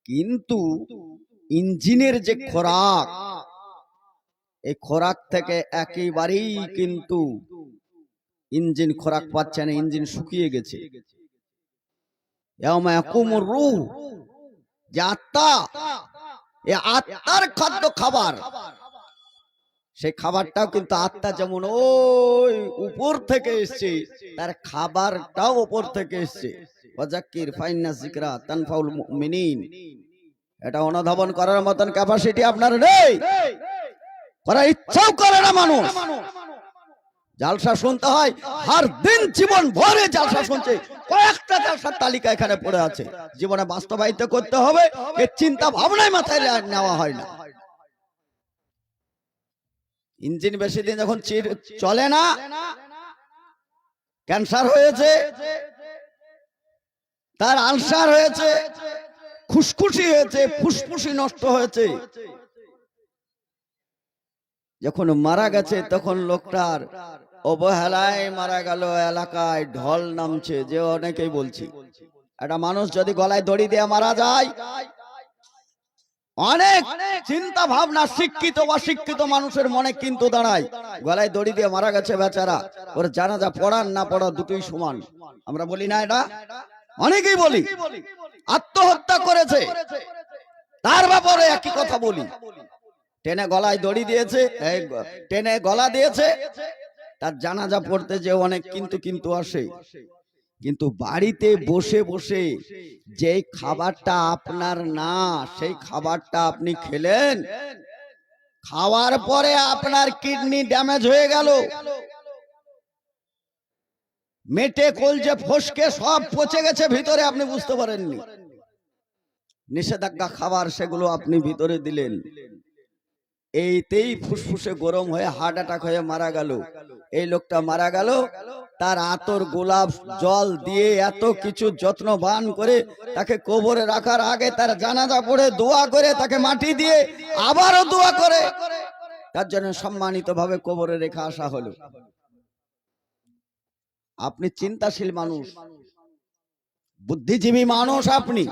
কিন্তু ইঞ্জিনের যে খোরাক, এই খোরাক থেকে একেবারেই কিন্তু ইঞ্জিন খোরাক পাচ্ছে না, ইঞ্জিন শুকিয়ে গেছে। যে আত্মা, এই আত্মার খাদ্য খাবার, সেই খাবারটাও কিন্তু আত্মা যেমন ওই উপর থেকে এসছে, তার খাবারটাও উপর থেকে এসছে। ওয়াজাক্কির ফাইন্না যিকরা তানফাউল মুমিনিন। এটা অনুধাবন করার মতন ক্যাপাসিটি আপনার নেই, করার ইচ্ছাও করে না মানুষ। জালসা শুনতে হয়, হার দিন জীবন ভরে জালসা শুনছে, কয়েকটা জালসার তালিকা এখানে পড়ে আছে। জীবনে বাস্তবায়িত করতে হবে, এর চিন্তা ভাবনাই মাথায় নেওয়া হয় না। ইঞ্জিন বেশি দিন যখন চলে না, ক্যান্সার হয়েছে, তার আলসার হয়েছে, খুশখুশি হয়েছে, ফুসফুসি নষ্ট হয়েছে, যখন মারা গেছে তখন লোকটার অবহেলায় মারা গেল, এলাকায় ঢল নামছে। যে অনেকেই বলছি, একটা মানুষ যদি গলায় দড়ি দিয়ে মারা যায়, অনেক চিন্তা ভাবনা শিক্ষিত অশিক্ষিত মানুষের মনে কিন্তু দাঁড়ায়, গলায় দড়ি দিয়ে মারা গেছে বেচারা, ওর জানাজা পড়ার না পড়া দুটোই সমান। আমরা বলি না এটা? অনেকেই বলি। আত্মহত্যা করেছে, তার ব্যাপারে একই কথা বলি। টেনে গলায় দড়ি দিয়েছে, টেনে গলা দিয়েছে, তার জানাজা পড়তে যে অনেক কিন্তু আসে। কিন্তু বাড়িতে বসে বসে যে খাবারটা আপনার না, সেই খাবারটা আপনি খেলেন, খাওয়ার পরে আপনার কিডনি ড্যামেজ হয়ে গেল, মেটে কলজে ফসকে সব পচে গেছে ভিতরে, আপনি বুঝতে পারেননি। নিষেধাজ্ঞা খাবার সেগুলো আপনি ভিতরে দিলেন, এইতেই ফুসফুসে গরম হয়ে হার্ট অ্যাটাক হয়ে মারা গেল। এই লোকটা মারা গেল, তার আতর গোলাপ জল দিয়ে এত কিছু যত্নবান করে তাকে কবরে রাখার আগে তার জানাজা পড়ে দোয়া করে, তাকে মাটি দিয়ে আবারও দোয়া করে তার জন্য সম্মানিত ভাবে কবরে রেখে আসা হলো। আপনি চিন্তাশীল মানুষ, বুদ্ধিজীবী মানুষ, আপনি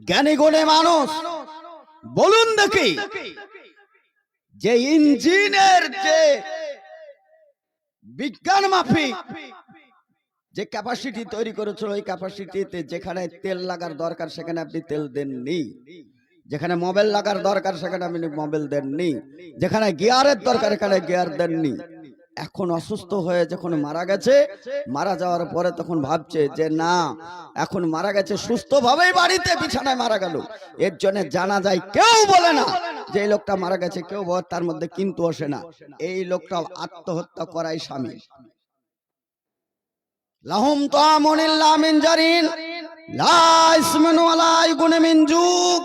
জ্ঞানী গুণী মানুষ, বলুন দেখি, যে ইঞ্জিনের যে বিজ্ঞান মাফিক যে ক্যাপাসিটি তৈরি করেছিল, ওই ক্যাপাসিটিতে যেখানে তেল লাগার দরকার সেখানে আপনি তেল দেননি, যেখানে মোবাইল লাগার দরকার সেখানে আপনি মোবাইল দেননি, যেখানে গিয়ারের দরকার এখানে গিয়ার দেননি। এখন অসুস্থ হয়ে যখন মারা গেছে, মারা যাওয়ার পরে তখন ভাবছে যে না, এখন মারা গেছে সুস্থ ভাবেই বাড়িতে বিছানায় মারা গেল, এর জন্য জানা যায় কেউ বলে না যে এই লোকটা মারা গেছে, কেউ তার মধ্যে কিন্তু আসে না। এই লোকটা আত্মহত্যা করাই স্বামী। লাহুম তাআমুন ইল্লা মিন জারিন লা ইসমিন ওয়ালা ইগুন মিন জুক।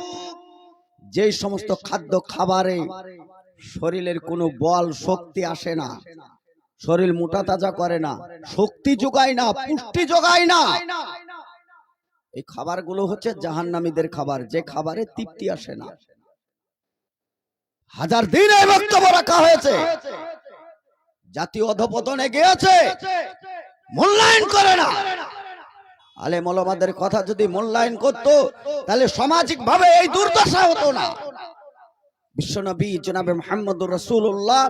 যে সমস্ত খাদ্য খাবারে শরীরের কোনো বল শক্তি আসে না, শরীর মোটা তাজা করে না, শক্তি যোগায় না, পুষ্টি যোগায় না, এই খাবারগুলো হচ্ছে জাহান্নামীদের খাবার, যে খাবারে তৃপ্তি আসে না। হাজার দিন এই বক্তব্য রাখা হয়েছে, জাতীয় অধঃপতনে গিয়েছে, মূল্যায়ন করে না। আলেম ওলামাদের কথা যদি মূল্যায়ন করতো তাহলে সামাজিক ভাবে এই দুর্দশা হতো না। বিশ্বনবী জনাবে মুহাম্মদুর রাসূলুল্লাহ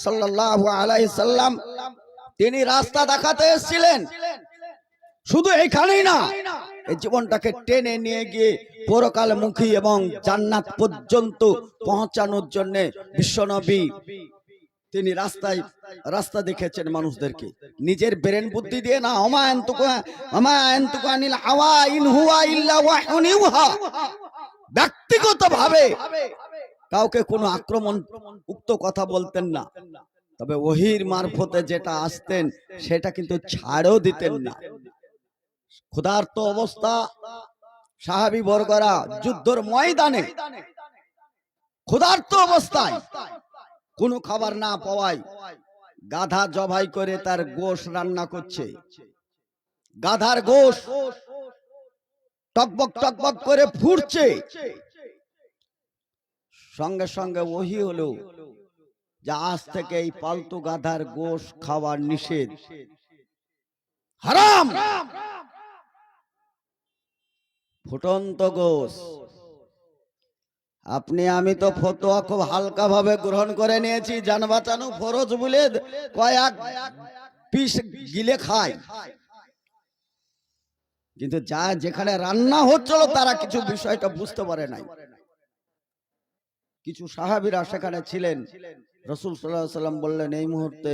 সাল্লাল্লাহু আলাইহি সাল্লাম, তিনি রাস্তা দেখাতে এসেছিলেন, শুধু এইখানেই না, এই জীবনটাকে টেনে নিয়ে গিয়ে পরকালমুখী এবং জান্নাত পর্যন্ত পৌঁছানোর জন্য বিশ্বনবী তিনি রাস্তা দেখেছেন মানুষদেরকে, নিজের ব্রেন বুদ্ধি দিয়ে না। ব্যক্তিগত ভাবে কাউকে কোনো আক্রমণ উক্ত কথা বলতেন না, তবে ওহির মারফতে যেটা আসতেন সেটা কিন্তু ছাড়ও দিতেন না। ক্ষুধার্ত অবস্থা, সাহাবী বর্গরা যুদ্ধের ময়দানে ক্ষুধার্ত অবস্থায় কোনো খাবার না পাওয়ায় গাধা জবাই করে তার গোশ রান্না করছে, গাধার গোশ টকবক টকবক করে ফুটছে, সঙ্গে সঙ্গে ওহী হলো যে আজ থেকে এই পালতু গাধার গোশ খাওয়া নিষেধ, হারাম। ফুটন্ত গোশ। আপনি আমি তো ফতোয়া খুব হালকা ভাবে গ্রহণ করে নিয়েছি, জান বাঁচানো ফরজ বলে কয়েক পিস গিলে খায়, কিন্তু যা যেখানে রান্না হচ্ছিল তারা কিছু বিষয়টা বুঝতে পারে নাই। কিছু সাহাবীরা সেখানে ছিলেন। রাসূল সাল্লাল্লাহু আলাইহি সাল্লাম বললেন, এই মুহূর্তে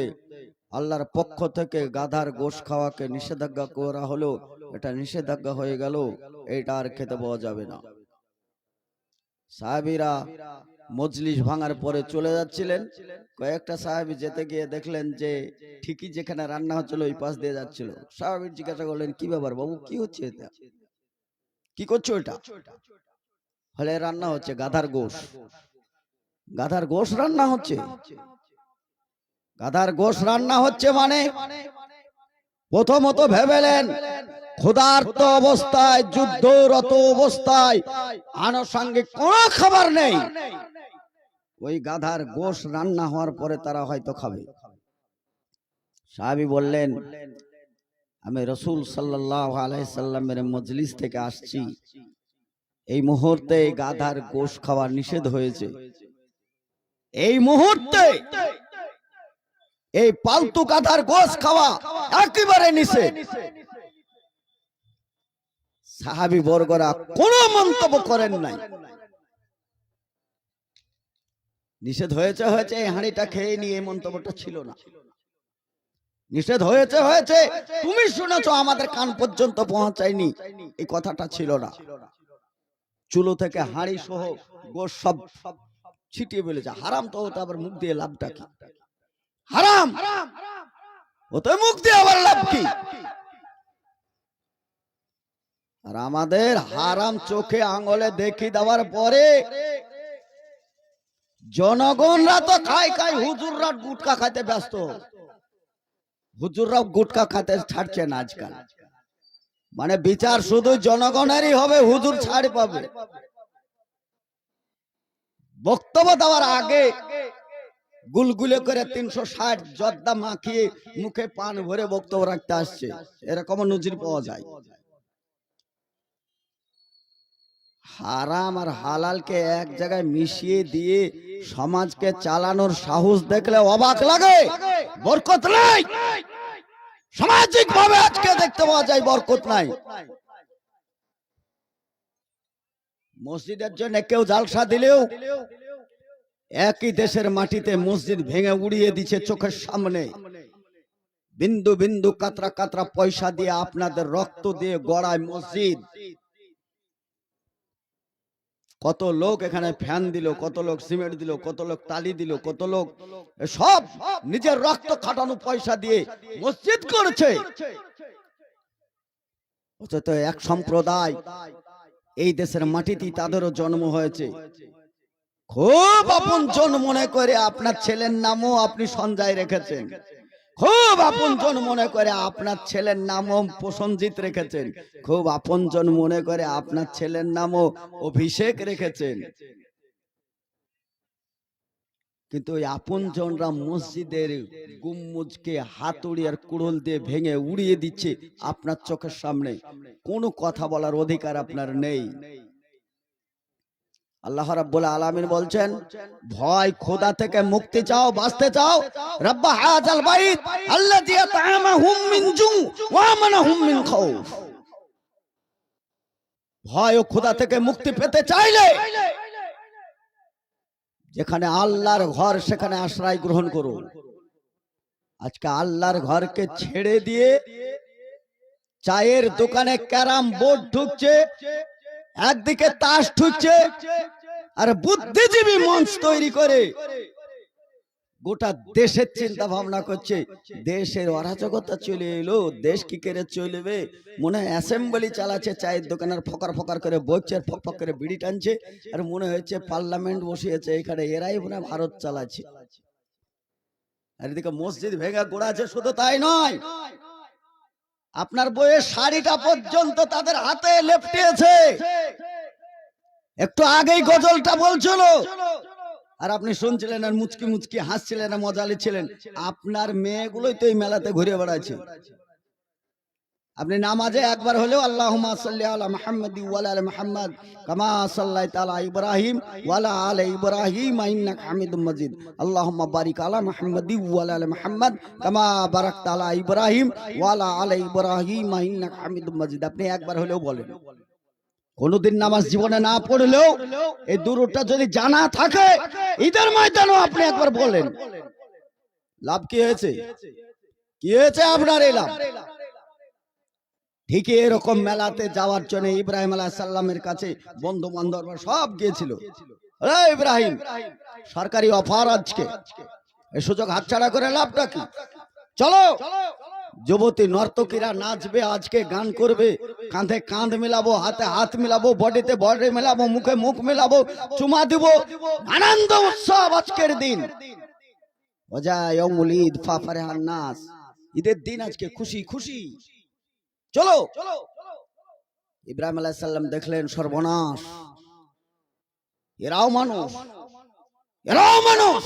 আল্লাহর পক্ষ থেকে গাধার গোশ খাওয়াকে নিষেধাজ্ঞা করা হলো, এটা নিষেধাজ্ঞা হয়ে গেল, এটা আর খেতে পাওয়া যাবে না। সাহাবীরা মজলিস ভাঙার পরে চলে যাচ্ছিলেন। কয়েকটা সাহাবী যেতে গিয়ে দেখলেন যে ঠিকই যেখানে রান্না হচ্ছিল ওই পাশ দিয়ে যাচ্ছিল। সাহাবী জিজ্ঞাসা করলেন, কি ব্যাপার বাবু, কি হচ্ছে এটা, কি করছো এটা? হলে রান্না হচ্ছে গাধার গোশ। গাধার গোশ রান্না হচ্ছে? গাধার গোশ রান্না হচ্ছে মানে প্রথমত ভেবেলেন ক্ষুধার্ত অবস্থায়, যুদ্ধরত অবস্থায় আনুষঙ্গিক কোন খাবার নেই, ওই গাধার গোশ রান্না হওয়ার পরে তারা হয়তো খাবে। সাহাবী বললেন, আমি রাসূল সাল্লাল্লাহু আলাইহি সাল্লামের মজলিস থেকে আসছি, এই মুহূর্তে গাধার গোশ খাওয়া নিষেধ হয়েছে। এই মুহূর্তে এই পালতু গাধার গোশ খাওয়া একেবারে নিষেধ। সাহাবী বর্গরা কোনো মন্তব্য করেন নাই। নিষেধ হয়েছে হয়েছে, এই হাঁড়িটা খেয়ে নিয়ে এই মন্তব্যটা ছিল না। নিষেধ হয়েছে হয়েছে, তুমি শুনেছো, আমাদের কান পর্যন্ত পৌঁছায়নি, এই কথাটা ছিল না। চুলো থেকে হাঁড়ি সহ গোশ সব ছিটিয়ে ফেলেছে। হারাম তো হতে আবার মুখ দিয়ে লাভটা কি? হারাম ওতে মুখ দিয়ে আবার লাভ কি? আর আমাদের হারাম চোখে আঙুলে দেখি দেওয়ার পরে জনগণরা তো খায় খায়, হুজুররা গুটকা খাইতে ব্যস্ত। হুজুররাও গুটকা খাতে ছাড়ছে না আজকাল। মানে বিচার শুধু জনগণেরই হবে, হুজুর ছাড় পাবে। বক্তব্য দেওয়ার আগে গুলগুলে করে 360 জর্দা মাখিয়ে মুখে পান ভরে বক্তব্য রাখতে আসছে, এরকম নজির পাওয়া যায়। হারাম আর হালালকে এক জায়গায় মিশিয়ে দিয়ে সমাজকে চালানোর সাহস দেখলে অবাক লাগে। বরকত নাই, সামাজিক ভাবে আজকে দেখতে পাওয়া যায় বরকত নাই। মসজিদের জন্য কেউ জালসা দিলেও একই দেশের মাটিতে মসজিদ ভেঙে উড়িয়ে দিচ্ছে চোখের সামনে। বিন্দু বিন্দু কাতরা কাতরা পয়সা দিয়ে, আপনাদের রক্ত দিয়ে গড়ায় মসজিদ। কত লোক এখানে ফ্যান দিল, কত লোক সিমেন্ট দিল, কত লোক টালি দিল, কত লোক সব নিজের রক্ত খাটানো পয়সা দিয়ে মসজিদ করেছে। অথচ এক সম্প্রদায় এই দেশের মাটিতেই তাদেরও জন্ম হয়েছে, খুব আপনজন মনে করে আপনার ছেলের নামও আপনি সঞ্জয় রেখেছেন, খুব আপনজন মনে করে আপনার ছেলের নামও প্রসঞ্জিৎ রেখেছেন, খুব আপনজন মনে করে আপনার ছেলের নামও অভিষেক রেখেছেন। কিন্তু ওই আপনজনরা মসজিদের গুম্বুজকে হাতুড়ি আর কুড়ুল দিয়ে ভেঙে উড়িয়ে দিচ্ছে আপনার চোখের সামনে। কোনো কথা বলার অধিকার আপনার নেই। আল্লাহ রাব্বুল আলামিন বলছেন, ভয় খোদা থেকে মুক্তি চাও, বাঁচতে চাও, রব্বা হাযাল বাইত আল্লাযী আত'আমাহুম মিন জু ওয়া আমানাহুম মিন খাউফ। ভয় ও খোদা থেকে মুক্তি পেতে চাইলে যেখানে আল্লাহর ঘর সেখানে আশ্রয় গ্রহণ করুন। আজকে আল্লাহর ঘরকে ছেড়ে দিয়ে চায়ের দোকানে ক্যারাম বোর্ড ঢুকছে, একদিকে তাস ঢুকছে, আর বুদ্ধিজীবী মঞ্চ তৈরি করে গোটা দেশের চিন্তা ভাবনা করছে। দেশের অরাজকতা চলে এলো, দেশ কি করে চলবে? মনে হয় অ্যাসেম্বলি চালাচ্ছে, চায়ের দোকানের ফকার ফকার করে বসছে, ফক ফক করে বিড়ি টানছে, আর মনে হচ্ছে পার্লামেন্ট বসিয়েছে এখানে, এরাই মনে হয় ভারত চালাচ্ছে। আর এদিকে মসজিদ ভেঙে গোড়াচ্ছে। শুধু তাই নয়, আপনার বইয়ের শাড়িটা পর্যন্ত তাদের হাতে লেপটিয়েছে। একটু আগেই গজলটা বলছিল আর আপনি শুনছিলেন আর মুচকি মুচকি হাসছিলেন আর মজা নিচ্ছিলেন। আপনার মেয়েগুলোই তো এই মেলাতে ঘুরে বেড়াচ্ছে। আপনি নামাজে একবার হলেও আল্লাহুম্মা সাল্লি আলা মুহাম্মাদি ওয়া আলা আলি মুহাম্মাদ কামা সাল্লাইতা আলা ইব্রাহিম ওয়া আলা আলি ইব্রাহিম ইন্নাকা হামিদুম মাজিদ আল্লাহুম্মা বারিক আলা মুহাম্মাদি ওয়া আলা আলি মুহাম্মাদ কামা বারাকতা আলা ইব্রাহিম ওয়া আলা আলি ইব্রাহিম ইন্নাকা হামিদুম মাজিদ। আপনি একবার হলেও বলেন। কোনদিন নামাজ জীবনে না পড়লেও এই দুরূদটা যদি জানা থাকে ঈদের ময়দানেও আপনি একবার বলেন, লাভ কি হয়েছে? কি হয়েছে আপনার এই লাভ? ঠিক এরকম মেলাতে যাওয়ার জন্য ইব্রাহিম আলাইহিস সালামের কাছে বন্ধু বান্ধব সব গিয়েছিল। ইব্রাহিম, সরকারি অফার আজকে, এই সুযোগ হাতছাড়া করে লাভটা কি? চলো, যুবতী নর্তকীরা নাচবে, আজকে গান করবে, কাঁধে কাঁধ মিলাবো, হাতে হাত মিলাবো, বডিতে বডি মিলাবো, মুখে মুখ মিলাবো, চুমা দিব, আনন্দ উৎসব আজকের দিন। ঈদের দিন আজকে, খুশি খুশি। চলো। ইব্রাহিম আলাইহিস সালাম দেখলেন সর্বনাশ, এরাও মানুষ, এরাও মানুষ।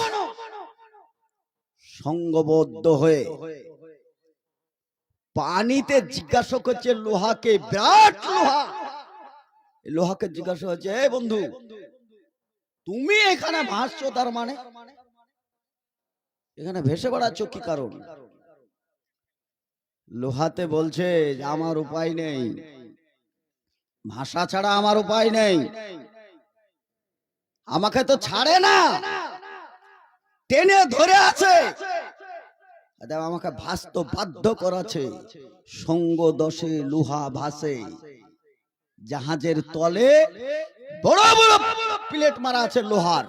সঙ্গবদ্ধ হয়ে পানিতে জিজ্ঞাসা করছে লোহাকে, বিরাট লোহা, লোহাকে জিজ্ঞাসা হচ্ছে, এই বন্ধু তুমি এখানে ভাসছো, তার মানে এখানে ভেসে বেড়াচ্ছ কি কারণ? লোহাতে বলছে আমার উপায় নেই, ভাষা ছাড়া আমার উপায় নেই, আমাকে তো ছাড়ে না, টেনে ধরে আছে, আমাকে ভাসতে বাধ্য করাছে। সঙ্গ দোষে লোহা ভাসে, জাহাজের তলে বড় বড় প্লেট মারা আছে লোহার,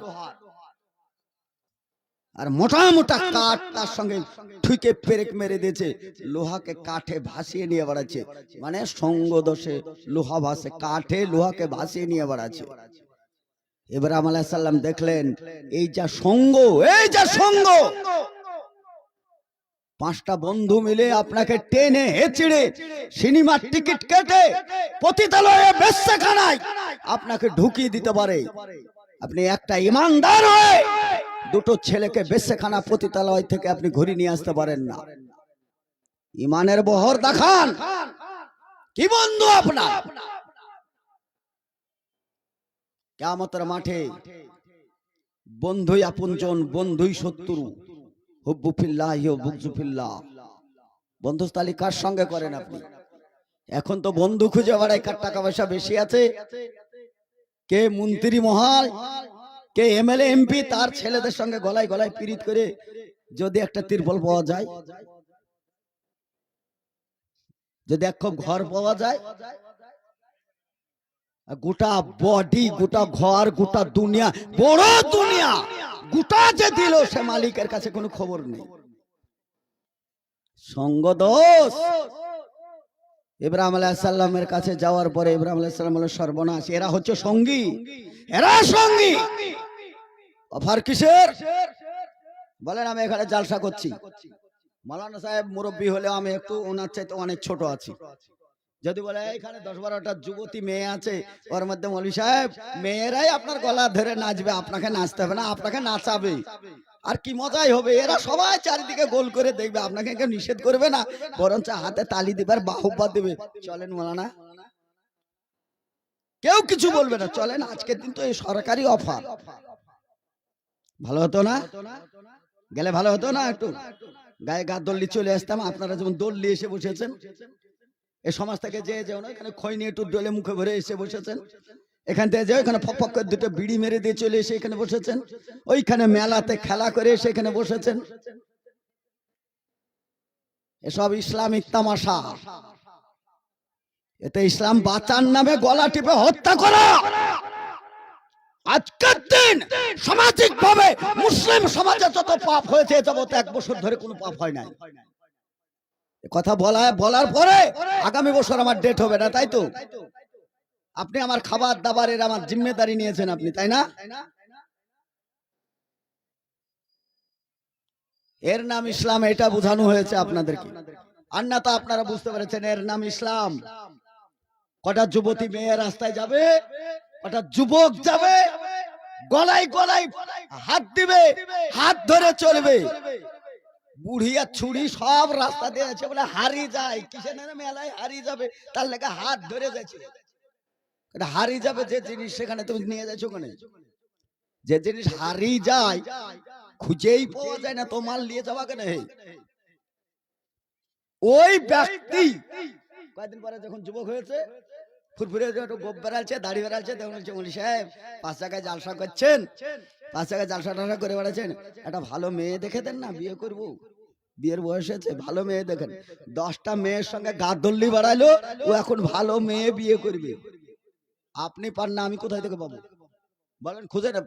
আর মোটা মোটা কাঠ তার সঙ্গে ঠুকে পেরেক মেরে দিয়েছে, লোহাকে কাঠে ভাসিয়ে নিয়ে বেড়াচ্ছে। মানে সঙ্গ দোষে লোহা ভাসে, কাঠে লোহাকে ভাসিয়ে নিয়ে বেড়াচ্ছে। ইব্রাহিম আলাইহিস সালাম দেখলেন এই যা সঙ্গ, এই যা সঙ্গ, পাঁচটা বন্ধু মিলে আপনাকে টেনে হেঁচড়ে সিনেমার টিকিট কেটে পতিতালয়ে বেশ্যাখানায় আপনাকে ঢুকিয়ে দিতে পারে। আপনি একটা ইমানদার হয়ে দুটো ছেলেকে বেশ্যাখানা পতিতালয় থেকে আপনি ঘুরে নিয়ে আসতে পারেন না। ইমানের বহর দেখান, কি বন্ধু আপনার? কিয়ামতের মাঠে বন্ধুই আপনজন, বন্ধুই শত্রু। হুব্বু ফিল্লাহি ওয়া বুগযু ফিল্লাহ। বন্ধুস্থালি কার সঙ্গে করেন আপনি? এখন তো বন্ধু খুঁজে বেড়ায় কার টাকা পয়সা বেশি আছে, কে মন্ত্রী মহল, কে এমএলএ এমপি, তার ছেলেদের সঙ্গে গলায় গলায় পিরিত করে যদি একটা তিরপল পাওয়া যায়, যদি এক ঘর পাওয়া যায়, গোটা বডি, গোটা ঘর, গোটা দুনিয়া, বড় দুনিয়া গোটা যে দিল, সে মালিকের কাছে কোনো খবর নেই। সঙ্গ দোষ। ইব্রাহিম আলাইহিস সালামের কাছে যাওয়ার পরে ইব্রাহিম আলাইহিস সালাম বলে, সর্বনাশ, এরা হচ্ছে সঙ্গী, এরা সঙ্গী। অফার কিসের? বলেন আমি এখানে জালসা করছি, মাওলানা সাহেব মুরব্বী হলেও আমি একটু ওনার চাইতে অনেক ছোট আছি। যদি বলে এখানে 10-12টা যুবতী মেয়ে আছে, ওর মধ্যে মৌলভী সাহেব মেয়েরাই আপনার গলা ধরে নাচবে, আপনাকে নাচতে হবে না, আপনাকে নাচাবে, আর কি মজাই হবে। এরা সবাই চারিদিকে গোল করে দেখবে, আপনাকে কেউ নিষেধ করবে না, বরঞ্চ হাতে তালি দিবে আর বাহুবা দিবে। চলেন মাওলানা, কেউ কিছু বলবে না, চলেন, আজকের দিন তো এই সরকারি অফার। ভালো হতো না? গেলে ভালো হতো না? একটু গায়ে গা দল্লি চলে আসতাম, আপনারা যেমন দল্লি এসে বসেছেন। এই সমাজ থেকে যে যেও না, এখানে খই নিয়ে একটু ডলে মুখে ভরে এসে বসেছেন, এখান থেকে যে ওইখানে ফক ফক করে দুটো বিড়ি মেরে দিয়ে চলে এসে এখানে বসেছেন, ওইখানে মেলাতে খেলা করে এসে এখানে বসেছেন। এসব ইসলামিক তামাশা। এতে ইসলাম বাঁচার নামে গলা টিপে হত্যা করা। আজকের দিন সামাজিক ভাবে মুসলিম সমাজে যত পাপ হয়েছে, যাবত 1 বছর ধরে কোনো পাপ হয় নাই। কথা বলার পরে আগামী বছর আমার ডেট হবে না, তাই তো? আপনি আমার খাবার দাবারের আমার জিম্মেদারি নিয়েছেন আপনি, তাই না? এর নাম ইসলাম, এটা বোঝানো হয়েছে আপনাদেরকে। আর না তো আপনারা বুঝতে পেরেছেন এর নাম ইসলাম। কটা যুবতী মেয়ে রাস্তায় যাবে, কটা যুবক যাবে, গলায় গলায় হাত দিবে, হাত ধরে চলবে। বুড়ি আর ছুড়ি সব রাস্তা দিয়ে আছে বলে হারিয়ে যায়, কিসে না মেলায় হারিয়ে যাবে, তার লেগে হাত ধরে যাচ্ছে। হারিয়ে যাবে যে জিনিস সেখানে তুমি নিয়ে যাচ্ছ, ওখানে যে জিনিস হারিয়ে যায় খুঁজেই পাওয়া যায় না, তোমার নিয়ে যাওয়া কেন? ওই ব্যক্তি কয়েকদিন পরে যখন যুবক হয়েছে, ফুরফুরে একটু গোপ বেড়াচ্ছে, দাড়ি বেড়াচ্ছে, তখন বলছে মৌলী সাহেব 5 টাকায় জালসা করছেন, 5 টাকায় জালসা টালসা করে বেড়াচ্ছেন, একটা ভালো মেয়ে দেখে দেন না, বিয়ে করবো, বিয়ের বয়স হয়েছে, ভালো মেয়ে দেখেন। 10টা মেয়ের সঙ্গে গাদল্লি বাড়াইলো, ও এখন ভালো মেয়ে বিয়ে করবে। আপনি পান না, আমি কোথায় থেকে পাবো বলেন? খুঁজে না।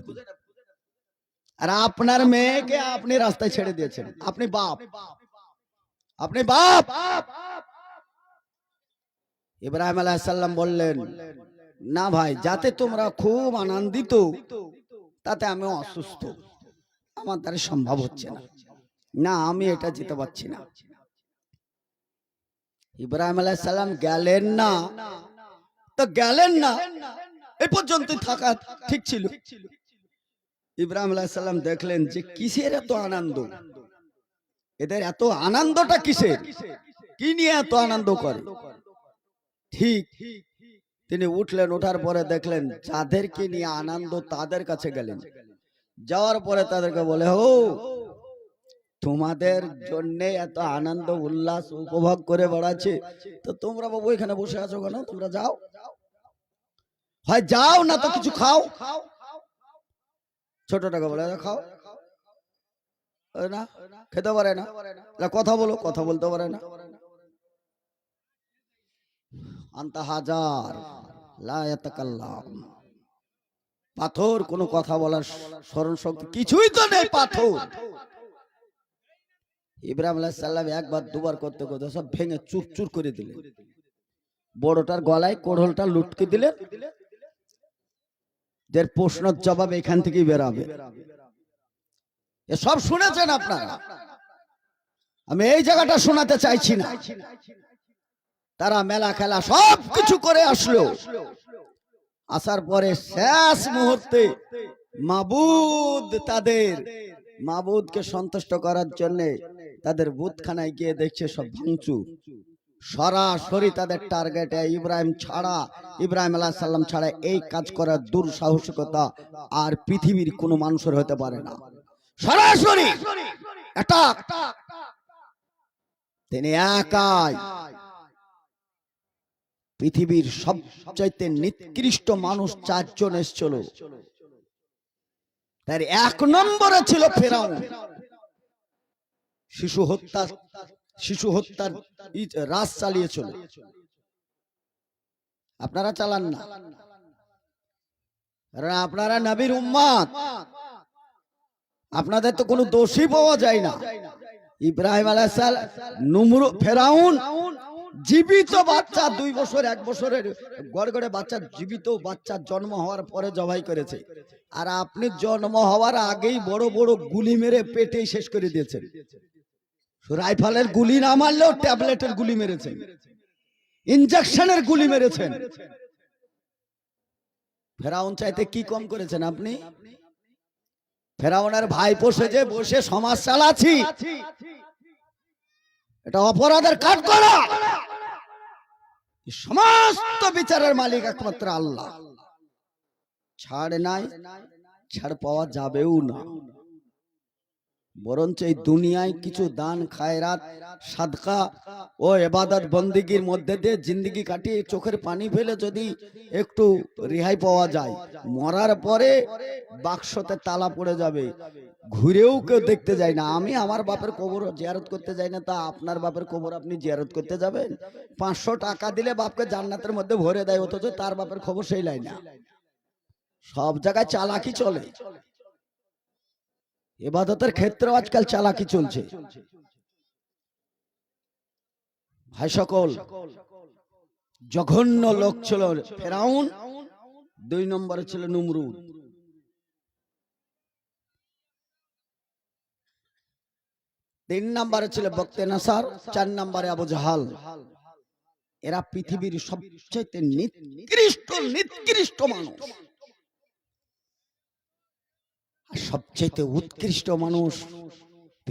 আর আপনার মেয়েকে আপনি রাস্তায় ছেড়ে দিয়েছেন, আপনি বাপ, আপনি বাপ। ইব্রাহিম আলাইহিস সালাম বললেন, না ভাই, যাতে তোমরা খুব আনন্দিত তাতে আমি অসুস্থ, আমার দ্বারা সম্ভব হচ্ছে না, না আমি এটা যেতে পারছি না। ইব্রাহিম আলাইহিস সালাম গেলেন না, তো গেলেন না, এই পর্যন্ত থাকা ঠিক ছিল। ইব্রাহিম আলাইহিস সালাম দেখলেন যে কিসের এত আনন্দ, এদের এত আনন্দটা কিসের, কি নিয়ে এত আনন্দ করে। ঠিক তিনি উঠলেন, ওঠার পরে দেখলেন যাদেরকে নিয়ে আনন্দ তাদের কাছে গেলেন, যাওয়ার পরে তাদেরকে বলে, ও তোমাদের জন্য এত আনন্দ উল্লাস উপভোগ করে বেড়াচ্ছে, তো তোমরা বাবু এখানে বসে আছো কেন? তোমরা যাও, হয় যাও না তো কিছু খাও। ছোটটাকে বলে, খাও না, খেতে পারে না, কথা বলো, কথা বলতে পারে না। আনতা হাজার লা ইয়াতাকাল্লাম, পাথর, কোনো কথা বলার স্মরণ শক্তি কিছুই তো নেই, পাথর। ইব্রাহিম আলাইহিস সালাম একবার দুবার করতে করতে সব ভেঙে চুরচুর করে দিলেন, বড়টার গলায় কোড়লটা লুটকে দিলেন, যে প্রশ্নের জবাব এখান থেকেই বেরাবে। সব শুনেছেন আপনারা, আমি এই জায়গাটা শোনাতে চাইছি না। তারা মেলা খেলা সব কিছু করে আসলো, আসার পরে শেষ মুহূর্তে মাবুদকে সন্তুষ্ট করার জন্য তাদের বুতখানায় গিয়ে দেখছে সব ভাঙচুর, সরাসরি তাদের টার্গেটে ইব্রাহিম আলাইহিস সালাম ছাড়া এই কাজ করার দুঃসাহসিকতা আর পৃথিবীর কোনো মানুষের হতে পারে না। সরাসরি অ্যাটাক, তিনি একাই পৃথিবীর সবচাইতে নিকৃষ্ট মানুষ 4 জন এসেছিল, তার 1 নম্বরে ছিল ফেরাউন। শিশু হত্যার রাজ চালিয়েছিল, আপনারা চালান না, আপনারা নবীর উম্মত, আপনাদের তো কোনো দোষী পাওয়া যায় না। ইব্রাহিম আলাইহিস সালাম, ফেরাউন জীবিত বাচ্চা 2 বছর 1 বছরের গড়গড়ে বাচ্চা, জীবিত বাচ্চা জন্ম হওয়ার পরে জবাই করেছে, আর আপনি জন্ম হওয়ার আগেই বড় বড় গুলি মেরে পেটেই শেষ করে দিয়েছেন। রাইফেলের গুলি না মারলেও ট্যাবলেটের গুলি মেরেছেন, ইনজেকশনের গুলি মেরেছেন। ফেরাউন চাইতে কি কম করেছেন আপনি? ফেরাউনের ভাই সেজে বসে সমাজ চালাচ্ছি, এটা অপরাধের কাঠগড়া। সমস্ত বিচারের মালিক একমাত্র আল্লাহ, ছাড় নাই, ছাড় পাওয়া যাবেও না। বরঞ্চ এই দুনিয়ায় কিছু দান খায়রাত সাদকা ও ইবাদত বন্দেগীর মধ্যে দিয়ে জিন্দেগি কাটিয়ে চোখের পানি ফেলে যদি একটু রেহাই পাওয়া যায়, মরার পরে বাক্সতে তালা পড়ে যাবে, ঘুরেও কেউ দেখতে যায় না। আমি আমার বাপের কবর জিয়ারত করতে যাই না, তা আপনার বাপের কবর আপনি জিয়ারত করতে যাবেন? 500 টাকা দিলে বাপকে জান্নাতের মধ্যে ভরে দেয়, অথচ তার বাপের খবর সেই লাই না। সব জায়গায় চালাকি চলে, ইবাদতের ক্ষেত্রে আজকাল চালাকি চলছে। ভাই সকল, জঘন্য লোক ছিল ফেরাউন, 2 নম্বরে ছিল নমরুদ, 3 নম্বরে ছিল বক্তে নাসার, 4 নম্বরে আবু জাহাল। এরা পৃথিবীর সবচেয়ে নিকৃষ্ট মানুষ, সবচেয়ে উৎকৃষ্ট মানুষ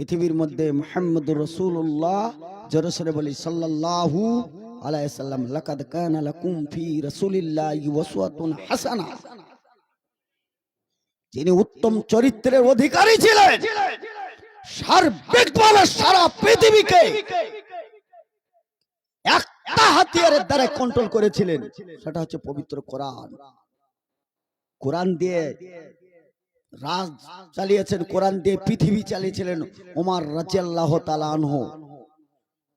পৃথিবীর মধ্যে মুহাম্মদুর রাসূলুল্লাহ জোরে বলি সাল্লাল্লাহু আলাইহি সাল্লাম, লাকাদ কানা লাকুম ফি রাসূলিল্লাহি উসওয়াতুন হাসানা। যিনি উত্তম চরিত্রের অধিকারী ছিলেন, সার্বিকভাবে সারা পৃথিবীকে একটা হাতিয়ারের দ্বারা কন্ট্রোল করেছিলেন, সেটা হচ্ছে পবিত্র কোরআন। কোরআন দিয়ে রাজ চালিয়েছেন, কোরআন দিয়ে পৃথিবী চালিয়েছিলেন ওমর রাদিয়াল্লাহু তাআলা আনহু।